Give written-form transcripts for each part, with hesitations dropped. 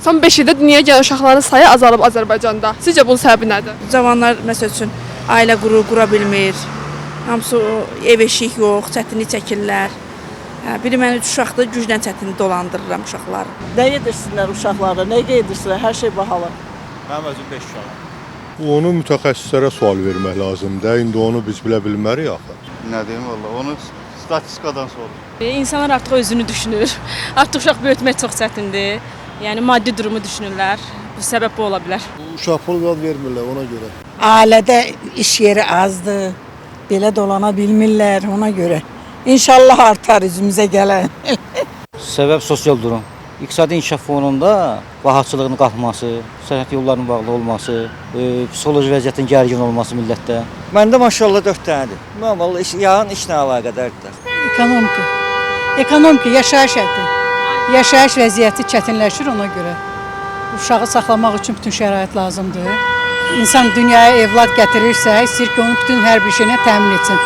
Son 5 ildə dünyaya gələn uşaqların sayı azalıb Azərbaycanda. Sizcə bunun səbəbi nədir? Cavanlar məsəl üçün ailə qura bilmir. Hamısı ev eşik yox, çətinlik çəkirlər. Biri mən 3 uşaqda güclə çətinlik dolandırıram uşaqları. Nə yedirsinlər uşaqlara, nə yedirsinlər, hər şey bahalı. Mənim özüm 5 uşağım. Onu mütəxəssislərə sual vermək lazımdır. İndi onu biz bilə bilmərik axı. Nə deyim valla, onu statistikadan sorur. İnsanlar artıq özünü düşünür. Artıq uşaq böyütmək çox çətindir. Yəni maddi durumu düşünürlər. Bu səbəb bu ola bilər. Uşaq pul vermirlər ona görə. Ailədə iş yeri azdır. Belə dolana bilmirlər ona görə. İnşallah artar üzümüzə gələn. Səbəb sosial durum. İqtisadi inkişaf fonunda bahatçılığın qalxması, sərhəd yollarının bağlı olması, psixoloji vəziyyətin gərgin olması millətdə. Məndə maşallah 4 dənədir. Mən vallahi yağın işlə əlaqədardır. Ekonomika, yaşayış həddi. Yaşayış vəziyyəti çətinləşir ona görə. Uşağı saxlamaq üçün bütün şərait lazımdır. İnsan dünyaya evlad gətirirsə, istəyir ki, onun bütün hər bir şeyini təmin etsin.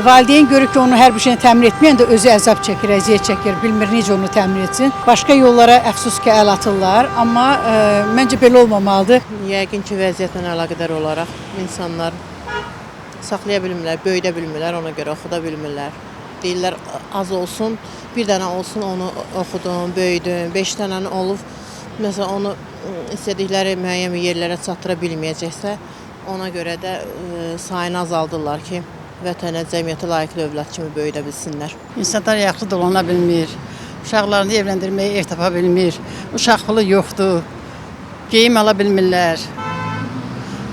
Valideyn görür ki, onu hər bir şeyini təmin etməyən də özü əzab çəkir, əziyyət çəkir, bilmir necə onu təmin etsin. Başqa yollara əfsus ki, əl atırlar, amma məncə belə olmamalıdır. Yəqin ki, vəziyyətlə əlaqədar olaraq insanlar saxlaya bilmirlər, böyüdə bilmirlər, ona görə oxuda bilmirlər. Deyirlər, az olsun, bir dənə olsun, onu oxudum, böyüdüm, 5 dənəni olub, məsələn, onu istədikləri müəyyən yerlərə çatdıra bilməyəcəksə, ona görə də sayını azaldırlar ki, vətənə, cəmiyyətə layiqli övlad kimi böyüdə bilsinlər. İnsanlar yaxşı dolana bilmir, uşaqlarını evləndirməyə ev tapa bilmir, uşaq pulu yoxdur, geyim ala bilmirlər.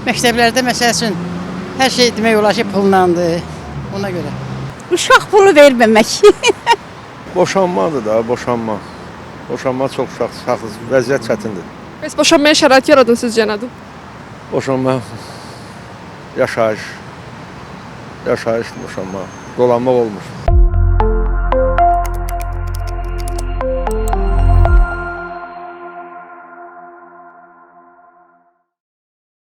Məktəblərdə məsəl üçün hər şey demək olar ki, pullandır, ona görə. Uşaq pulu verməmək. Boşanmadır da, boşanma. Boşanma çox uşaqsız, vəziyyət çətindir. Bəs boşanmaya şərait yaradın sizcə nədir? Boşanma, yaşayış, boşanma, dolanmaq olmur.